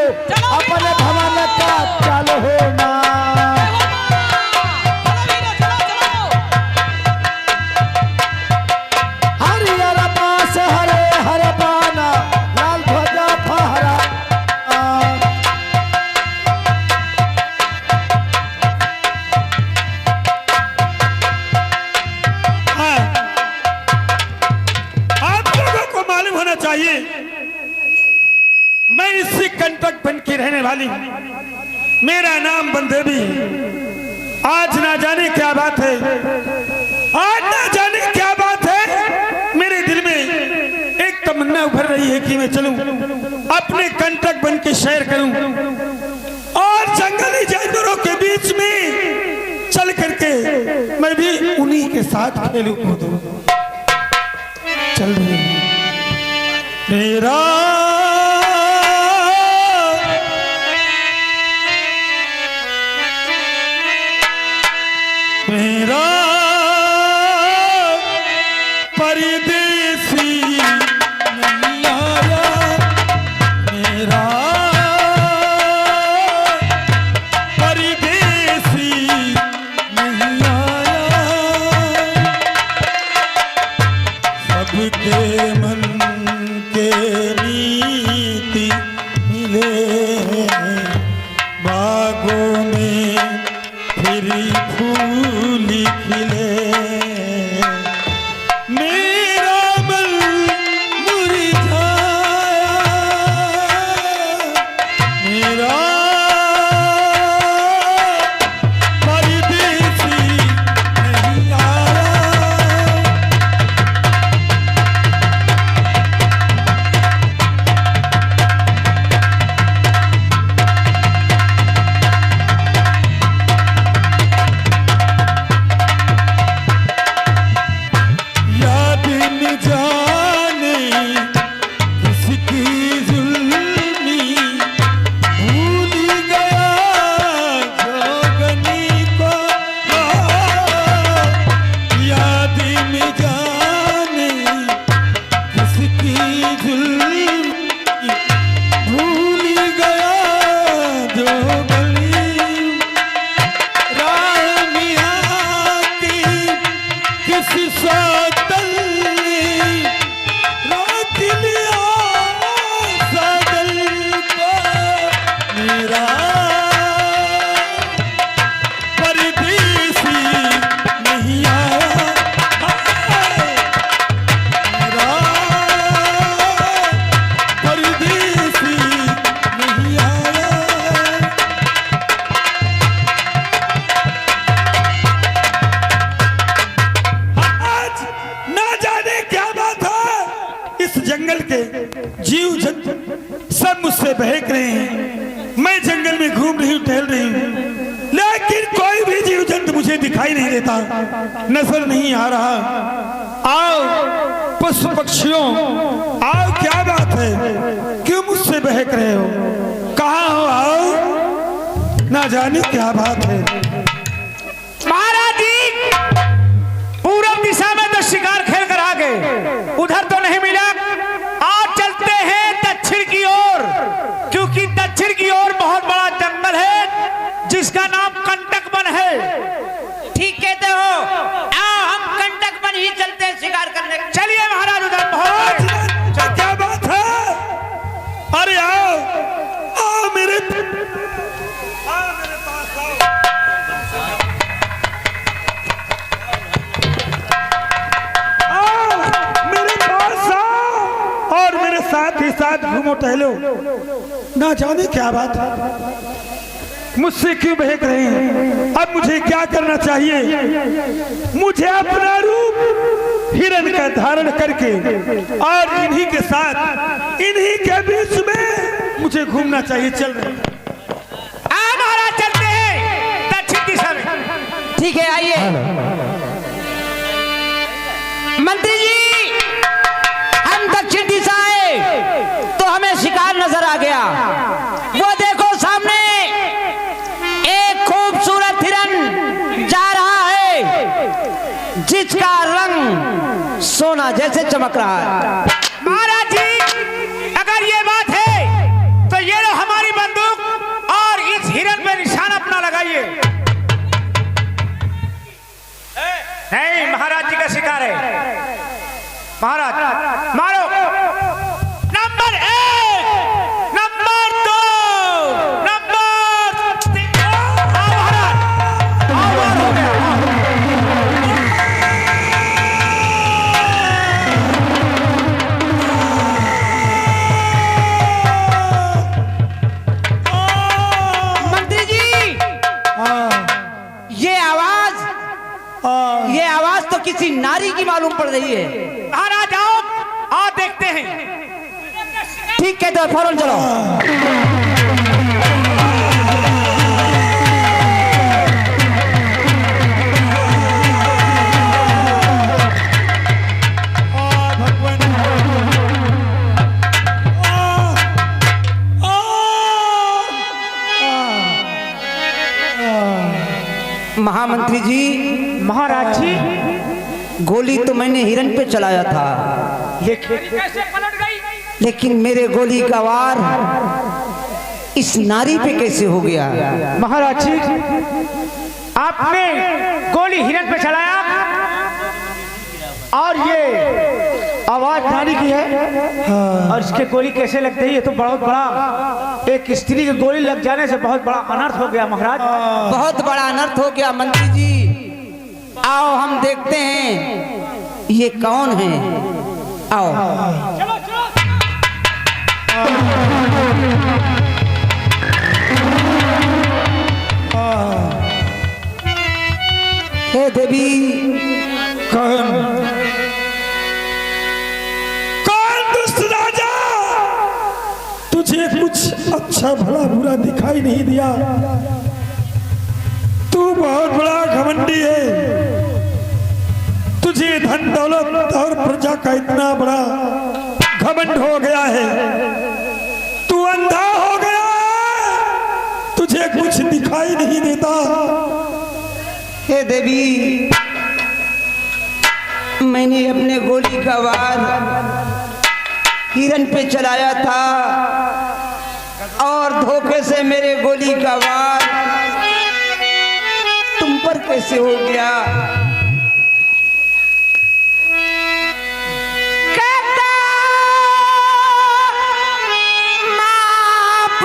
अपने भवन का चालू होना। हरियर पास हरे हर पाना लाल ध्वजा फहरा। आप लोगों को मालूम होना चाहिए मैं इसी कंटक वन की रहने वाली हूं। मेरा नाम बंदेवी है। आज ना जाने क्या बात है, आज ना जाने क्या बात है, मेरे दिल में एक तमन्ना उभर रही है कि मैं चलूं अपने कंटक वन की सैर करूं और जंगली जानवरों के बीच में चल करके मैं भी उन्हीं के साथ खेलूं कूदूं। चल रही मेरा मेरा परदेसी नहीं आया, मेरा परदेसी नहीं आया। सबके मन के नीति मिले बागों में फिरी फूल खिले। मेरा मन मुरझाया, मेरा परदेसी नहीं आया। याद न जाने किसकी जुल्मी भूल गया जोगनी को। याद न जाने किसकी जुल्मी भूल गया जोगनी। राह मियां की किस सादल ने रोक लिया सादल को। मेरा परदेसी नहीं आया, मेरा परदेसी नहीं आया। आज ना जाने क्या बात है, इस जंगल के जीव जंतु सब मुझसे बहक रहे हैं। मैं जंगल में घूम रही हूँ, टहल रही हूँ, लेकिन कोई भी जीव जंतु मुझे दिखाई नहीं देता, नजर नहीं आ रहा। आओ पशु पक्षियों, आओ, क्या बात है, क्यों मुझसे बहक रहे हो, कहाँ हो, आओ, ना जाने क्या बात है। महाराज जी पूरब दिशा में तो शिकार खेल कर आ गए, उधर तो नहीं मिला। आज चलते हैं दक्षिण की ओर, क्योंकि दक्षिण की ओर बहुत बड़ा जंगल है जिसका नाम कंटक वन है। ठीक कहते हो, आओ हम कंटक वन ही चलते हैं शिकार करने। चलिए महाराज उधर बहुत क्या बात है, अरे आओ, आओ मेरे पास आओ। मेरे पास आओ और मेरे साथ ही साथ घूमो टहलो। ना जाने क्या बात है, मुझसे क्यों बहक रहे हैं। अब मुझे क्या करना चाहिए, मुझे अपना रूप हिरण का धारण करके और इन्हीं के साथ, इन्हीं के बीच में मुझे घूमना चाहिए। चल रहे महाराज चलते हैं दक्षिण दिशा में। ठीक है, आइए मंत्री जी, हम दक्षिण दिशा आए तो हमें शिकार नजर आ गया। वो देखो सामने एक खूबसूरत हिरन जा रहा है जिसका रंग सोना जैसे चमक रहा है। महाराज जी, अगर ये बात है तो ये लो हमारी नहीं, महाराज जी का शिकार है। महाराज मारो। Number 1, number 2, number 3। महाराज हो गया। मंत्री जी, ये आवाज तो किसी नारी की मालूम पड़ रही है। महाराज आओ देखते हैं। ठीक है तो फौरन चलो। महामंत्री जी, महाराज जी, गोली तो मैंने हिरन पे चलाया था, कैसे पलट गई? लेकिन मेरे गोली का वार इस नारी पे कैसे हो गया? महाराज जी, आपने गोली हिरन पे चलाया और ये आवाज नारी की है। और इसके गोली कैसे लगते हैं? ये तो बहुत बड़ा, एक स्त्री की गोली लग जाने से बहुत बड़ा अनर्थ हो गया महाराज। बहुत बड़ा अनर्थ हो गया मंत्री जी। आओ हम देखते हैं ये कौन है। आओ। चलो चलो। हे देवी, कौन दुष्ट राजा? तुझे कुछ अच्छा भला बुरा दिखाई नहीं दिया? तू बहुत बड़ा घमंडी है। तुझे धन दौलत और प्रजा का इतना बड़ा घमंड हो गया है। तू अंधा हो गया है। तुझे कुछ दिखाई नहीं देता। हे देवी, मैंने अपने गोली का वार हिरन पे चलाया था और धोखे से मेरे गोली का वार तुम पर कैसे हो गया? माफ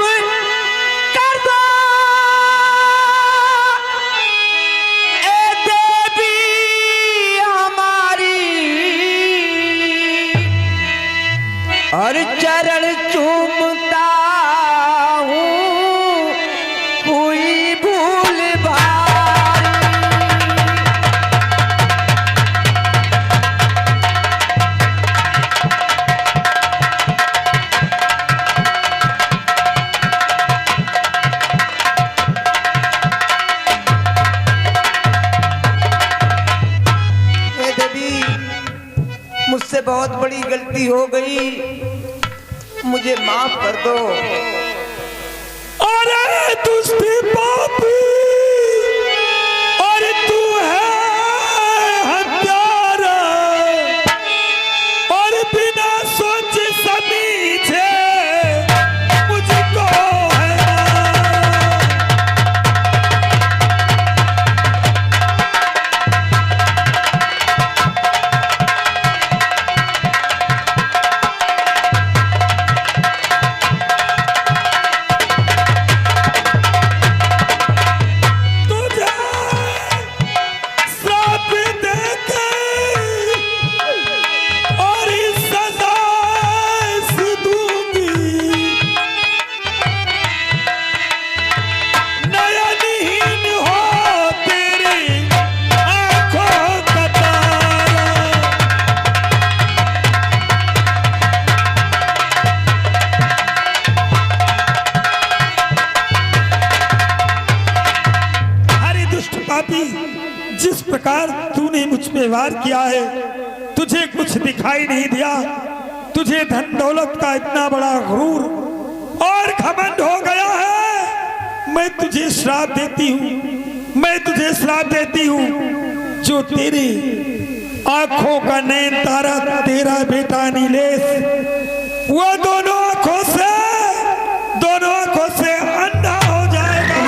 कर दो ए देवी हमारी, और चरण चूमता हूँ हुई भूल भारी। हे देवी, मुझसे बहुत बड़ी गलती हो गई, मुझे माफ कर दो। अरे दुष्ट पापी, और तू है हत्यारा, और बिना सोच समझे मुझको है जिस प्रकार तूने मुझ पे वार किया है, तुझे कुछ दिखाई नहीं दिया। तुझे धन दौलत का इतना बड़ा गुरूर और घमंड हो गया है। मैं तुझे श्राप देती हूँ, मैं तुझे श्राप देती हूँ। जो तेरी आंखों का नैन तारा तेरा बेटा नीलेश, वो दोनों आंखों से अंधा हो जाएगा।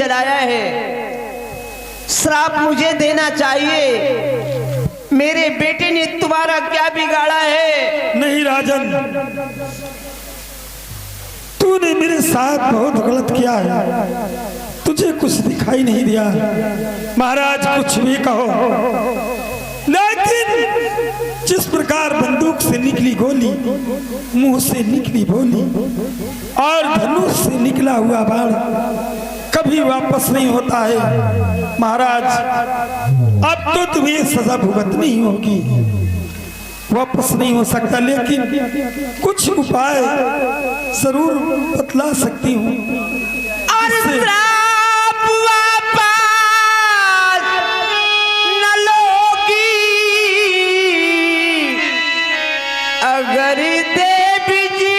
जलाया है, श्राप मुझे देना चाहिए। मेरे बेटे ने तुम्हारा क्या बिगाड़ा है? नहीं राजन, तूने मेरे साथ बहुत गलत किया है, तुझे कुछ दिखाई नहीं दिया। महाराज कुछ भी कहो, लेकिन जिस प्रकार बंदूक से निकली गोली, मुंह से निकली बोली और धनुष से निकला हुआ बाण कभी वापस नहीं होता है। महाराज अब तो तुम्हें सजा भुगतनी होगी, वापस नहीं हो सकता, लेकिन कुछ उपाय जरूर बतला सकती हूँ। अगर देवी जी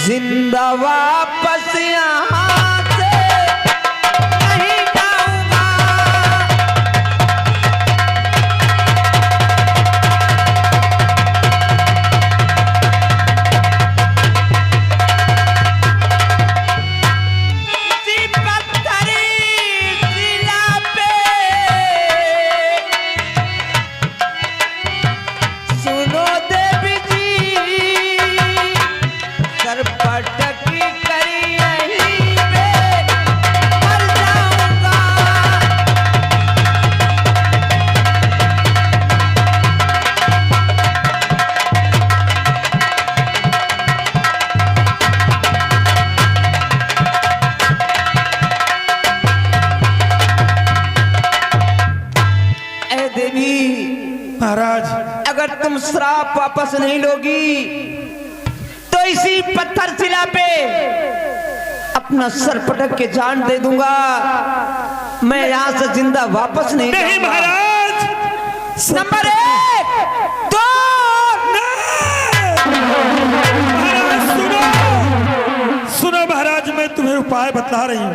जिंदा वापस यहाँ से नहीं जाऊंगा। इसी पत्थरी शिला पे सुनो देवी जी, सर पटकी करी यहीं पे मर जाऊंगा। ऐ देवी, महाराज अगर तुम श्राप वापस नहीं लोगी तो इसी पत्थर शिला पे अपना सर पटक के जान दे दूंगा। मैं यहाँ से जिंदा वापस नहीं नहीं जाऊंगा। महाराज, नंबर 1 2 महाराज सुनो महाराज, मैं तुम्हें उपाय बतला रही हूँ,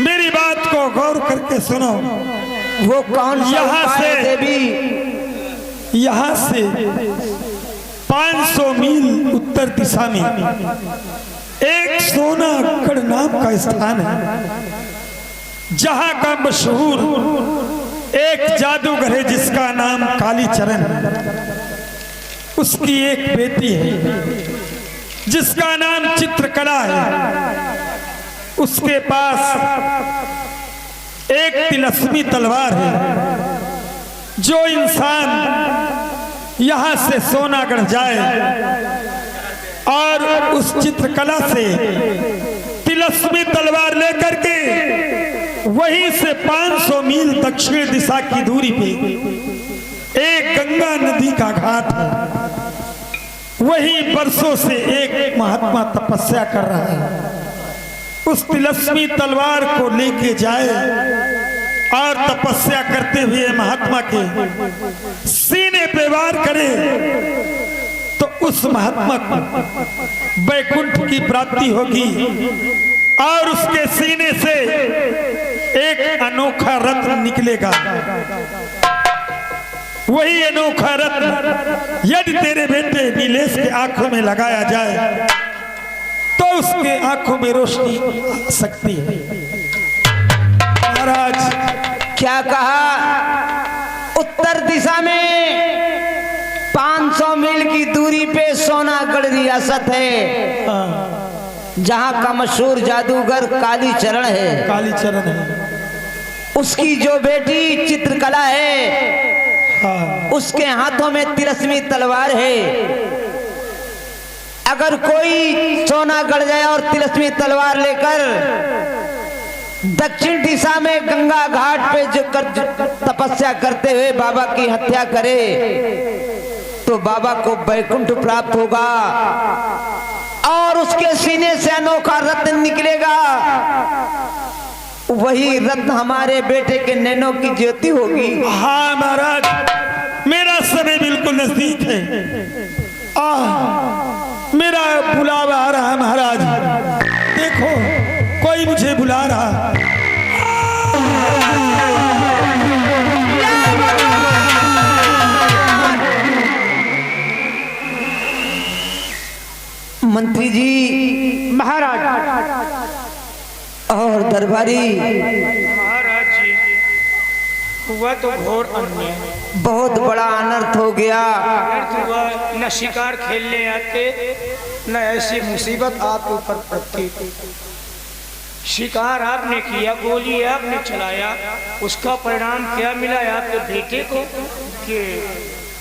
मेरी बात को गौर करके सुनो। वो कौन सा यहाँ उपाय है से देवी? यहाँ से 500 मील उत्तर दिशा में एक सोनागढ़ नाम का स्थान है, जहाँ का मशहूर एक जादूगर है जिसका नाम कालीचरण है। उसकी एक बेटी है जिसका नाम चित्रकला है। उसके पास एक तिलस्मी तलवार है। जो इंसान यहाँ से सोनागढ़ जाए और उस चित्रकला से तिलस्मी तलवार लेकर के वहीं से 500 मील दक्षिण दिशा की दूरी पे एक गंगा नदी का घाट है, वहीं बरसों से एक महात्मा तपस्या कर रहा है। उस तिलस्मी तलवार को लेके जाए और तपस्या करते हुए महात्मा के सीने पे वार करे तो उस महात्मा को वैकुंठ की प्राप्ति होगी और उसके सीने से एक अनोखा रत्न निकलेगा। वही अनोखा रत्न यदि तेरे बेटे नीलेश के आंखों में लगाया जाए तो उसके आंखों में रोशनी आ सकती है। महाराज क्या कहा? उत्तर दिशा में 500 मील की दूरी पे सोनागढ़ रियासत है, जहाँ का मशहूर जादूगर कालीचरण है। कालीचरण है। उसकी जो बेटी चित्रकला है, हाँ। उसके हाथों में तिलस्मी तलवार है। अगर कोई सोनागढ़ जाए और तिलस्मी तलवार लेकर दक्षिण दिशा में गंगा घाट पे जो तपस्या करते हुए बाबा की हत्या करे तो बाबा को वैकुंठ प्राप्त होगा और उसके सीने से अनोखा रत्न निकलेगा। वही रत्न हमारे बेटे के नैनों की ज्योति होगी। हाँ महाराज, मेरा समय बिल्कुल नजदीक है। मेरा बुलावा आ रहा है महाराज, देखो कोई मुझे बुला रहा। मंत्री जी, महाराज और दरबारी महाराज जी, हुआ तो घोर अन्याय, बहुत बड़ा अनर्थ हो गया। हुआ न शिकार खेलने आते, न ऐसी मुसीबत आपके ऊपर पड़ती। शिकार आपने किया, गोली आपने चलाया, उसका परिणाम क्या मिला आपके बेटे को कि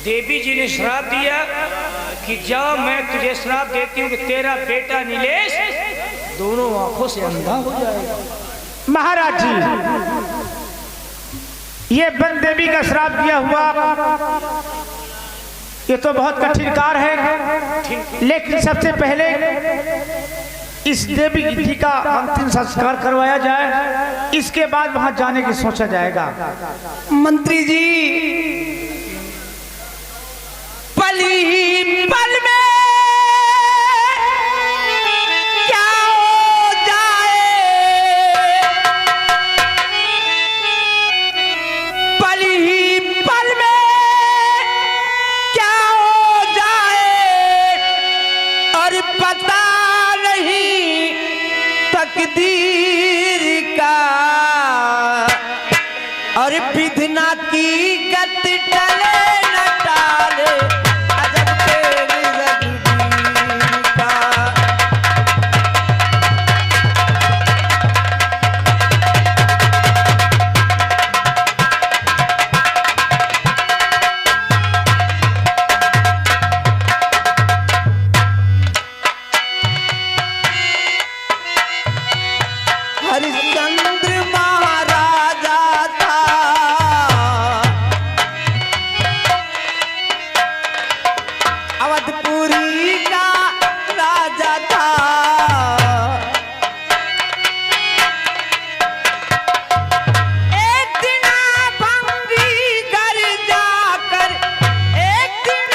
देवी जी ने श्राप दिया कि जाओ मैं तुझे श्राप देती हूँ कि तेरा बेटा नीलेश दोनों आंखों से अंधा हो जाएगा। महाराज जी, ये वन देवी का श्राप दिया हुआ ये तो बहुत कठिन कार्य है, लेकिन सबसे पहले इस देवी जी का अंतिम संस्कार करवाया जाए, इसके बाद वहां जाने की सोचा जाएगा। मंत्री जी, पल ही पल में क्या हो जाए, पल ही पल में क्या हो जाए, और पता नहीं तकदीर का, और विधना की गति टले न टाले, अजब तेरी रघुवीर का। हरिश्चंद्र महाराजा था, अवधपुरी का राजा था। एक दिन भंगी घर जाकर, एक दिन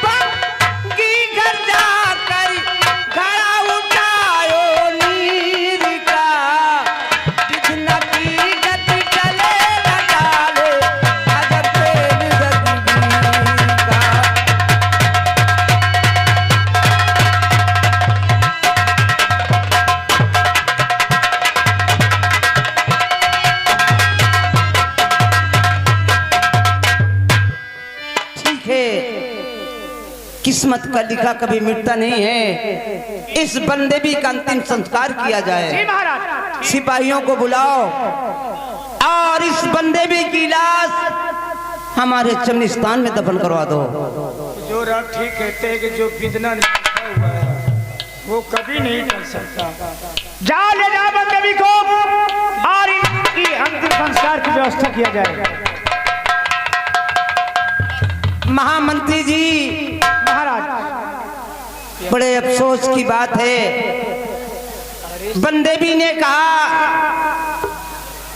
भंगी घर जाकर घड़ा उठायो नीर का, विधना की गति चले न डाले, अजब तेरी रघुवीर का। ठीक है, किस्मत का लिखा कभी मिटता नहीं है। इस बंदेवी का अंतिम संस्कार किया जी जाए। महाराज, सिपाहियों को बुलाओ और इस बंदेवी की लाश हमारे चमनिस्तान में दफन करवा दो। जो राग ठीक कहते हैं कि जो विधना लिखा हुआ है वो कभी नहीं टल सकता। जाओ ले जाओ वन देवी को और इनकी अंतिम संस्कार की व्यवस्था किया जाए। महामंत्री जी, महाराज, बड़े अफसोस की बात है, बंदेवी ने कहा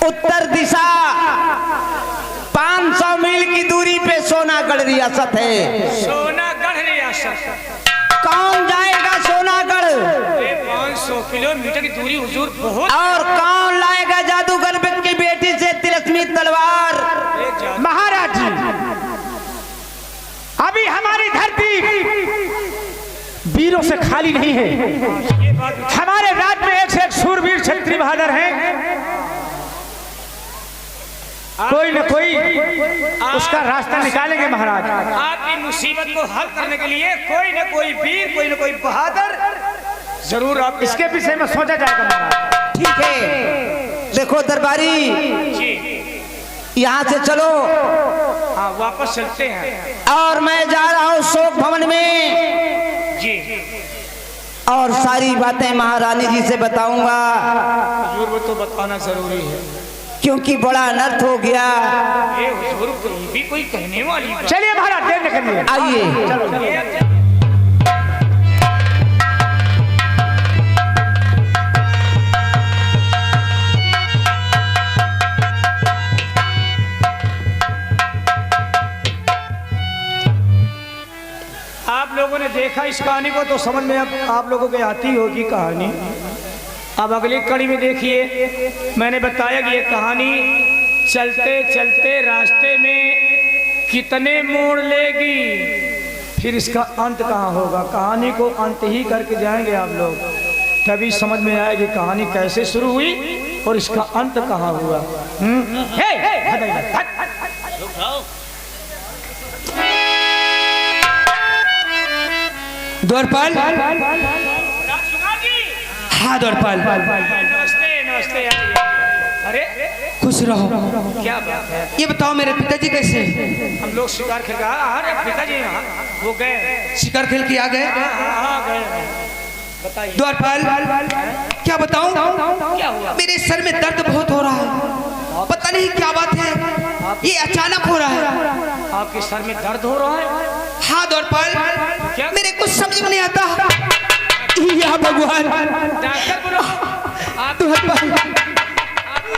उत्तर दिशा 500 मील की दूरी पे सोनागढ़ रियासत है। सोनागढ़ रियासत कौन जाएगा सोनागढ़? 500 किलोमीटर की दूरी हुजूर, बहुत। और कौन लाएगा जादूगर की बेटी से तिलस्मी तलवार? महाराज जी, अभी हमारी धरती वीरों से खाली नहीं है। हमारे राज्य में एक से एक शूरवीर क्षत्रिय बहादुर हैं, कोई न कोई उसका रास्ता निकालेंगे। महाराज, आपकी मुसीबत को हल करने के लिए कोई न कोई वीर, कोई न कोई बहादुर जरूर आप इसके विषय में सोचा जाएगा। महाराज, ठीक है, देखो दरबारी, जी, यहाँ से चलो। हाँ, वापस चलते हैं। और मैं जा रहा हूँ शोक भवन में जी, और सारी बातें महारानी जी से बताऊंगा, हुजूर वो तो बताना जरूरी है, क्योंकि बड़ा अनर्थ हो गया। ये हुजूर कोई भी कोई कहने वाली बात। चलिए महाराज, देर न करिए, आइए। आप लोगों ने देखा इस कहानी को तो समझ में अब आप लोगों के आती होगी कहानी। अब अगली कड़ी में देखिए, मैंने बताया कि ये कहानी चलते चलते रास्ते में कितने मोड़ लेगी, फिर इसका अंत कहाँ होगा। कहानी को अंत ही करके जाएंगे आप लोग, तभी समझ में आएगी कहानी कैसे शुरू हुई और इसका अंत कहाँ हुआ। हे, हट, हट, हट, हट। द्वारपाल, हाँ द्वारपाल, नमस्ते नमस्ते। अरे खुश रहो। क्या बात है? ये बताओ मेरे पिताजी कैसे? हम लोग शिकार खेल गए। अरे पिताजी वो गए, शिकार खेल के आ गए। गए। बताइए द्वारपाल, क्या बताऊं? क्या हुआ? मेरे सर में दर्द बहुत हो रहा है, पता नहीं क्या बात है, ये अचानक हो रहा है। आपके सर में दर्द हो रहा है? हाँ द्वारपाल, क्या? मेरे कुछ समझ में नहीं आता। या भगवान, डॉक्टर बोलो। आप द्वारपाल,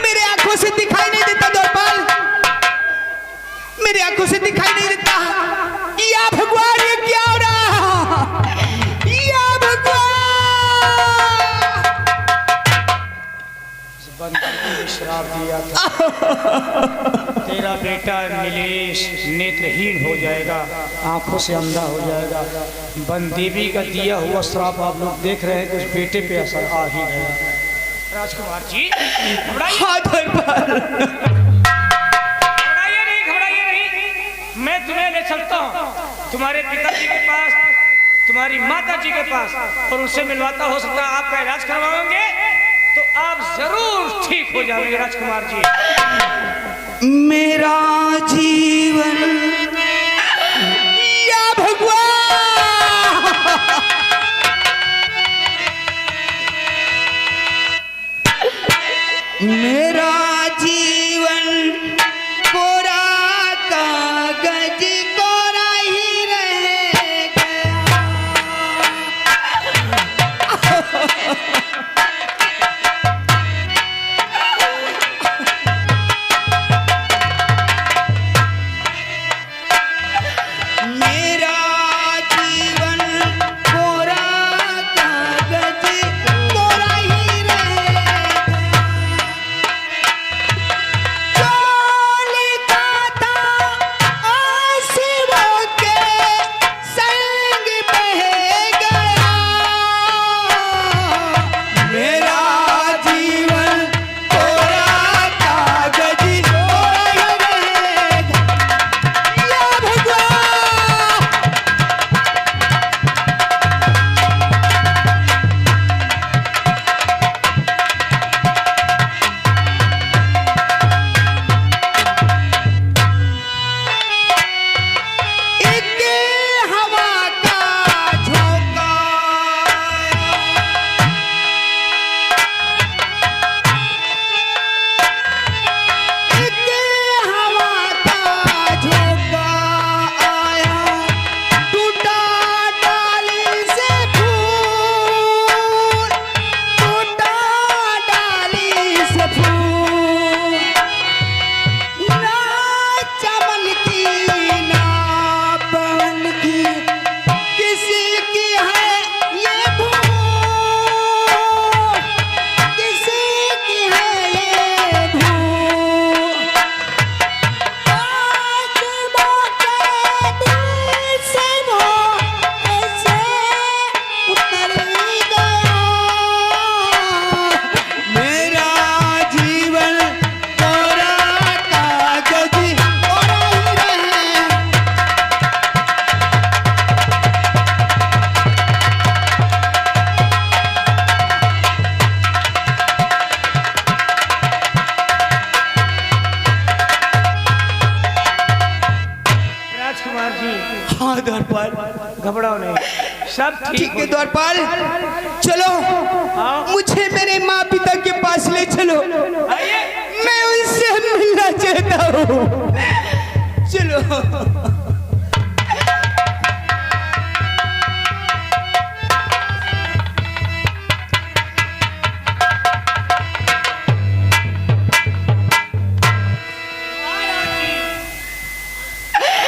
मेरे आंखों से दिखाई नहीं देता। द्वारपाल, मेरे आंखों से दिखाई नहीं देता। या भगवान, ये क्या हो रहा? या भगवान, श्राप दिया था। तेरा बेटा नीलेश नेत्रहीन हो जाएगा, आंखों से अंधा हो जाएगा। बनदेवी का दिया हुआ श्राप आप लोग देख रहे हैं कि उस बेटे पे असर आ ही गया। राजकुमार जी घबराइए नहीं, मैं तुम्हें ले चलता हूँ तुम्हारे पिताजी के पास, तुम्हारी माता जी के पास, और उनसे मिलवाता। हो सकता है आपका इलाज करवाओगे तो आप जरूर ठीक हो जाओगे। राजकुमार जी, मेरा जीवन या भगवान, मेरा जीवन कोरा कागज कोरा ही रह गया। मेरा जीवन कोरा कागज कोरा ही रह हाँ द्वारपाल, घबराओ नहीं, सब ठीक है द्वारपाल, चलो मुझे मेरे माँ पिता के पास ले चलो, मैं उनसे मिलना चाहता हूँ। चलो।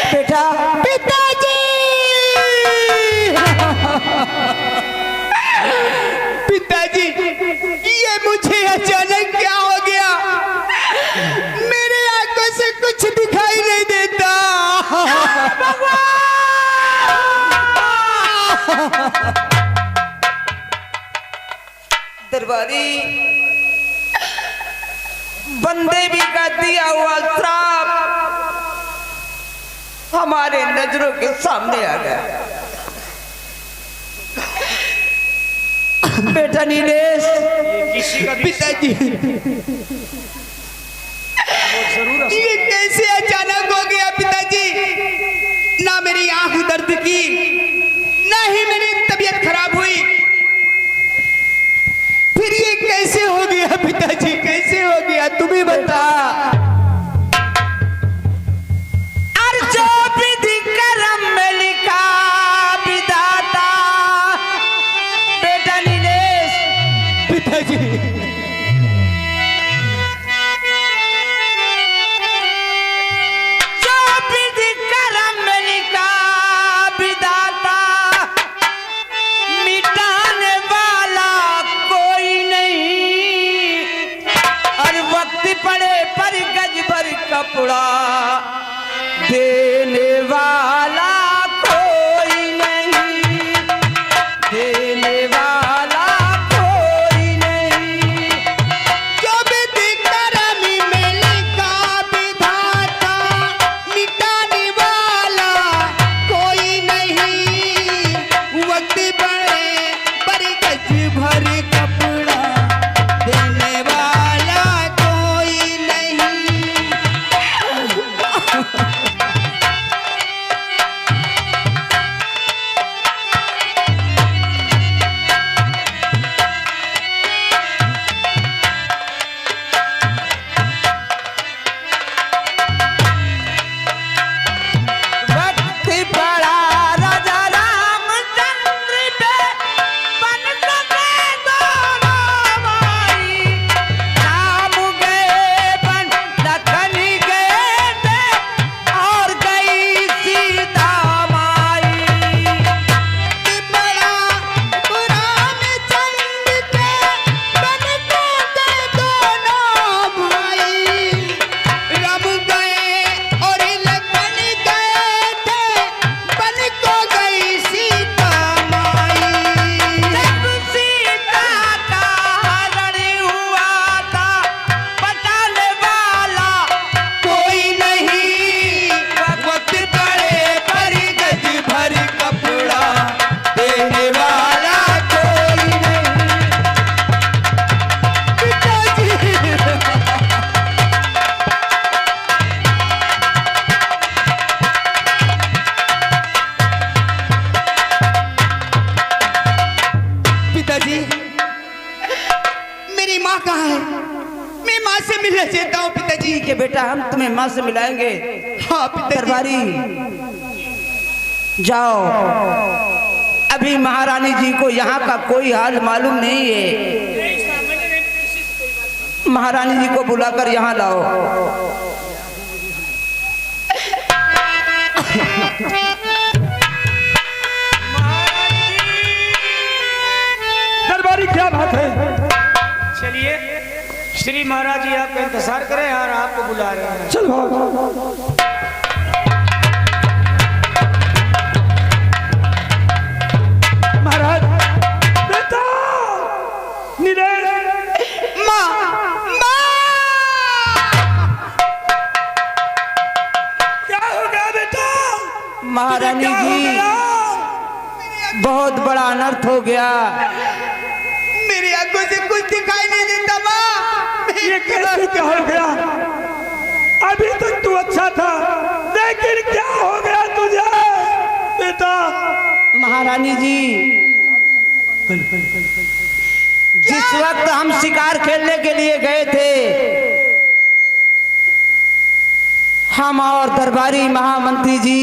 बेटा, पिताजी, पिताजी, ये मुझे अचानक क्या हो गया? मेरे आंखों से कुछ दिखाई नहीं देता। दरबारी बंदेवी का दिया हुआ श्राप हमारे नजरों के सामने आ गया। बेटा नीलेश, पिताजी ये कैसे अचानक हो गया पिताजी? ना मेरी आंख दर्द की, ना ही मेरी तबीयत खराब हुई, फिर ये कैसे हो गया पिताजी? कैसे हो गया तुम ही बता। जो विधि करम में लिखा विधाता। बेटा नीलेश, पिताजी जो विधि करम में लिखा विधाता, मिटाने वाला कोई नहीं। और वक्त पड़े पर गज भर कपड़ा देने वाला कोई नहीं, देने वाला कोई नहीं। जो विधि करम में लिखा विधाता, मिटाने वाला कोई नहीं। वक्त पड़े पर गज भर कपड़ा देने वाला कोई नहीं। वक्त पड़ा राजा रामचंद्र पे, बन गए दोनों भाई। राम गए बन, लखन गए थे, और गई सीता माई। बड़ा रामचंद्र के बन गए दोनों भाई। राम गए और लखन गए थे, बन को गई सीता माई। जब सीता का हरण हुआ था, बचाने वाला कोई नहीं। वक्त पड़े पर गज भर कपड़ा देने वाला कोई नहीं। पिताजी पिताजी मेरी माँ कहाँ है? मैं माँ से मिलना चाहता हूँ पिताजी। ठीक है बेटा, हम तुम्हें माँ से मिलाएंगे। हाँ पिताजी। दरबारी जाओ, अभी महारानी जी को यहाँ का कोई हाल मालूम नहीं है। महारानी जी को बुलाकर यहाँ लाओ। दरबारी क्या बात है? चलिए, श्री महाराज जी आपका इंतजार करें और आपको बुला रहे हैं। चल भाग। महाराज, बेटा नीलेश, माँ माँ क्या हो गया बेटा? महारानी तुझे क्या हो जी, गया? बहुत बड़ा अनर्थ हो गया। मेरी आंखों से कुछ दिखाई नहीं देता माँ। ये कैसे क्या हो गया? अभी तक तू अच्छा था, लेकिन क्या हो गया तुझे बेटा? महारानी जी, जिस वक्त हम शिकार खेलने के लिए गए थे, हम और दरबारी महामंत्री जी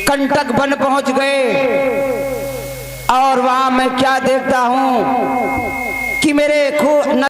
कंटक वन पहुंच गए। और वहां मैं क्या देखता हूं कि मेरे